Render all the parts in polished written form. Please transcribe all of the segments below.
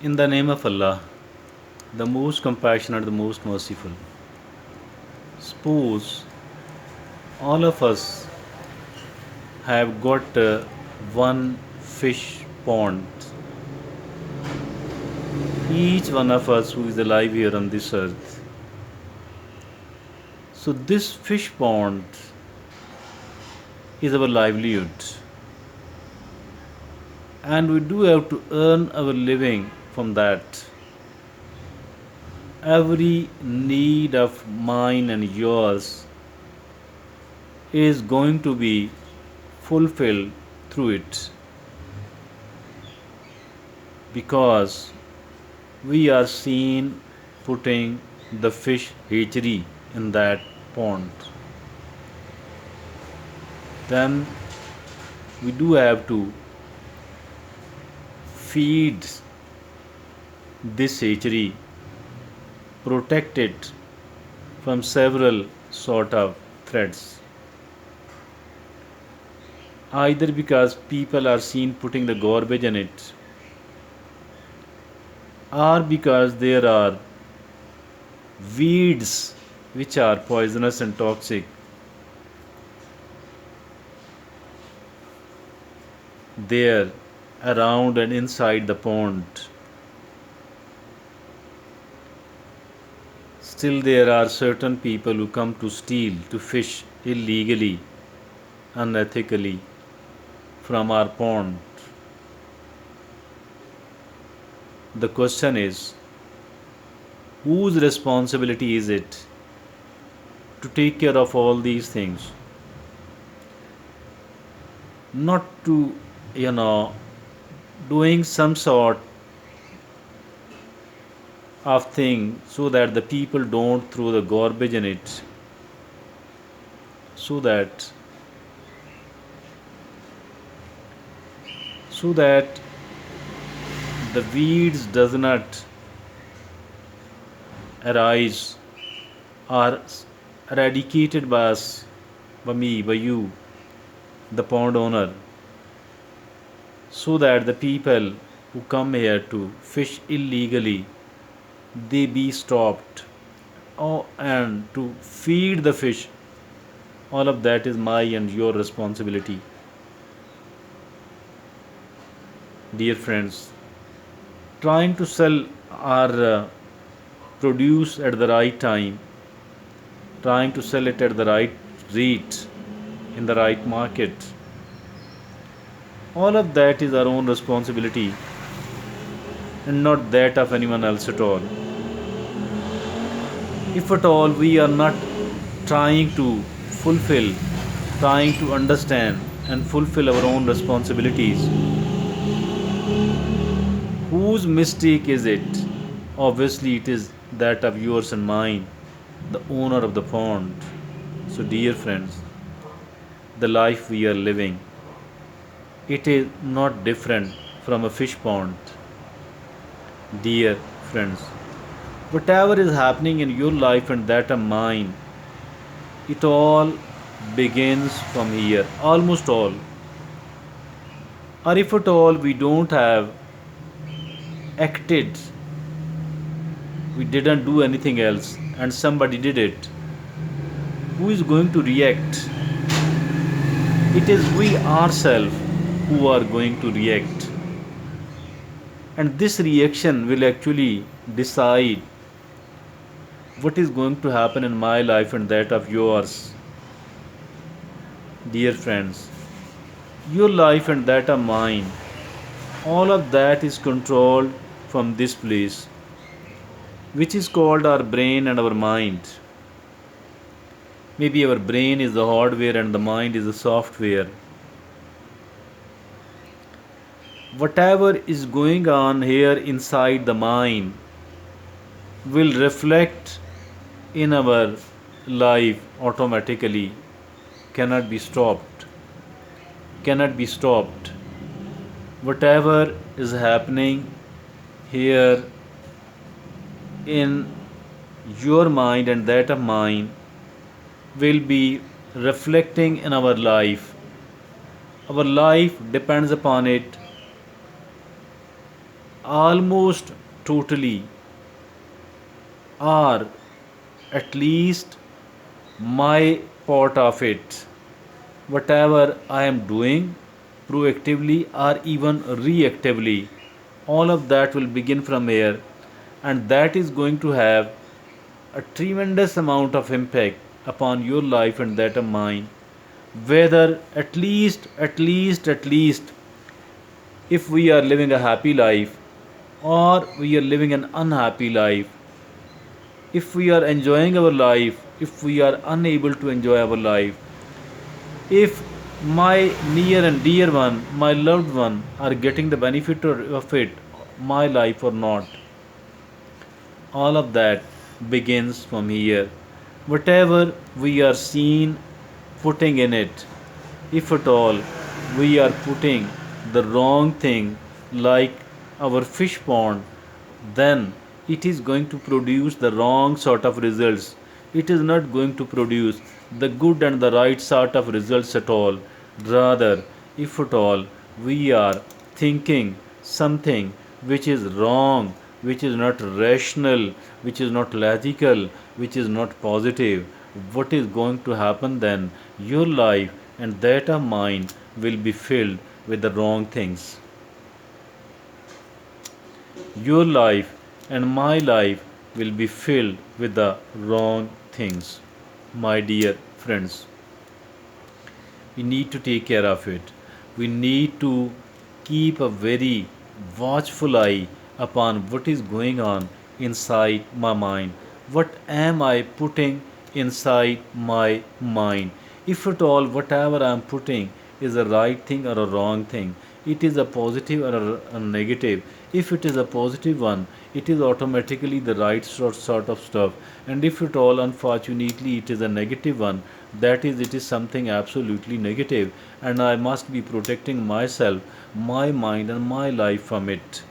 In the name of Allah, the most compassionate, the most merciful. Suppose all of us have got one fish pond, each one of us who is alive here on this earth. So, this fish pond is our livelihood, and we do have to earn our living from that. Every need of mine and yours is going to be fulfilled through it because we are seen putting the fish hatchery in that pond. Then we do have to feed this hatchery, protect it from several sort of threats. Either because people are seen putting the garbage in it, or because there are weeds which are poisonous and toxic there around and inside the pond. Still, there are certain people who come to steal, to fish illegally, unethically from our pond. The question is, whose responsibility is it to take care of all these things? Not to, doing some sort of thing so that the people don't throw the garbage in it, so that the weeds does not arise or eradicated by us, by me, by you, the pond owner, so that the people who come here to fish illegally they be stopped. Oh, and to feed the fish, all of that is my and your responsibility. Dear friends, trying to sell our produce at the right time, trying to sell it at the right rate in the right market, all of that is our own responsibility and not that of anyone else at all. If at all we are not trying to fulfill, trying to understand and fulfill our own responsibilities, whose mistake is it? Obviously, it is that of yours and mine, the owner of the pond. So, dear friends, the life we are living, it is not different from a fish pond. Dear friends, whatever is happening in your life and that of mine, it all begins from here, almost all. Or if at all we don't have acted, we didn't do anything else, and somebody did it, who is going to react? It is we ourselves who are going to react. And this reaction will actually decide what is going to happen in my life and that of yours. Dear friends, your life and that of mine, all of that is controlled from this place, which is called our brain and our mind. Maybe our brain is the hardware and the mind is the software. Whatever is going on here inside the mind will reflect in our life automatically, cannot be stopped. Cannot be stopped. Whatever is happening here in your mind and that of mine will be reflecting in our life. Our life depends upon it. almost totally, or at least my part of it. Whatever I am doing, proactively or even reactively, all of that will begin from here, and that is going to have a tremendous amount of impact upon your life and that of mine. Whether at least, if we are living a happy life or we are living an unhappy life, if we are enjoying our life, if we are unable to enjoy our life, if my near and dear one, my loved one, are getting the benefit of it, my life or not, all of that begins from here. Whatever we are seen putting in it, if at all we are putting the wrong thing like our fish pond, then it is going to produce the wrong sort of results. It is not going to produce the good and the right sort of results at all. Rather, if at all we are thinking something which is wrong, which is not rational, which is not logical, which is not positive, what is going to happen then? Your life and that of mine will be filled with the wrong things. Your life and my life will be filled with the wrong things. My dear friends, we need to take care of it. We need to keep a very watchful eye upon what is going on inside my mind. What am I putting inside my mind? If at all, whatever I am putting is a right thing or a wrong thing, it is a positive or a negative. If it is a positive one, it is automatically the right sort of stuff. And if at all, unfortunately, it is a negative one, that is, it is something absolutely negative, and I must be protecting myself, my mind, and my life from it.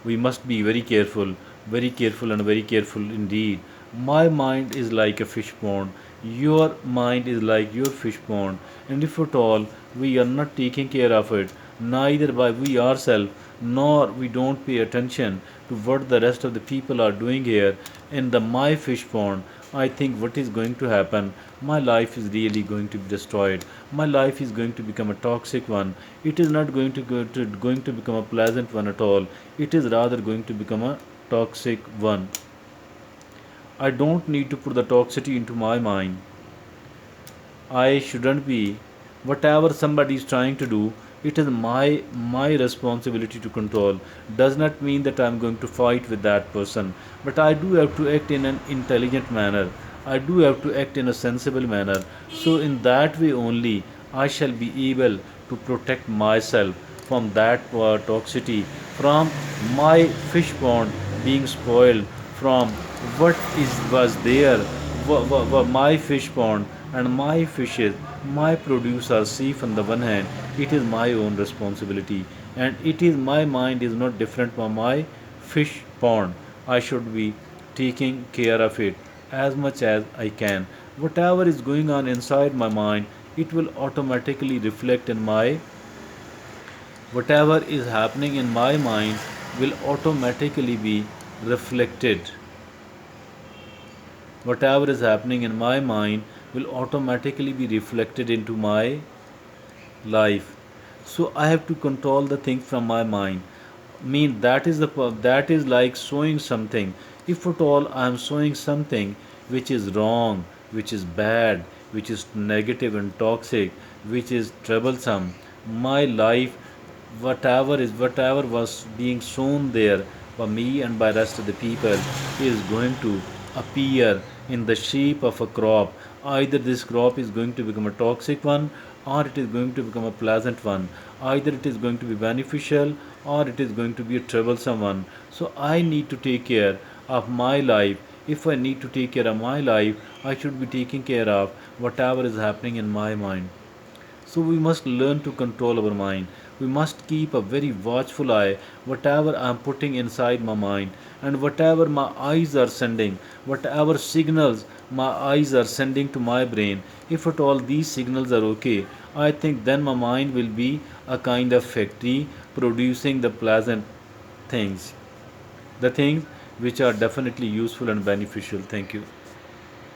We must be very careful, and very careful indeed. My mind is like a fish pond, your mind is like your fish pond, and if at all we are not taking care of it, neither by we ourselves, nor we don't pay attention to what the rest of the people are doing here in the my fish pond, I think what is going to happen? My life is really going to be destroyed. My life is going to become a toxic one. It is not going to become a pleasant one at all. It is rather going to become a toxic one. I don't need to put the toxicity into my mind. I shouldn't be. Whatever somebody is trying to do, it is my responsibility to control. Does not mean that I am going to fight with that person, but I do have to act in an intelligent manner. I do have to act in a sensible manner. So in that way only, I shall be able to protect myself from that toxicity, from my fish pond being spoiled, from what is was there, my fish pond and my fishes, my produce are safe on the one hand. It is my own responsibility, and it is my mind is not different from my fish pond. I should be taking care of it as much as I can. Whatever is going on inside my mind, it will automatically reflect in my whatever is happening in my mind will automatically be reflected. Whatever is happening in my mind will automatically be reflected into my life. So I have to control the thing from my mind. Mean that is like sowing something. If at all I am sowing something which is wrong, which is bad, which is negative and toxic, which is troublesome, my life, whatever was being sown there by me and by rest of the people, is going to appear in the shape of a crop. Either this crop is going to become a toxic one, or it is going to become a pleasant one. Either it is going to be beneficial, or it is going to be a troublesome one. So I need to take care of my life. If I need to take care of my life, I should be taking care of whatever is happening in my mind. So we must learn to control our mind. We must keep a very watchful eye whatever I am putting inside my mind, and whatever my eyes are sending, whatever signals my eyes are sending to my brain. If at all these signals are okay, I think then my mind will be a kind of factory producing the pleasant things, the things which are definitely useful and beneficial. Thank you.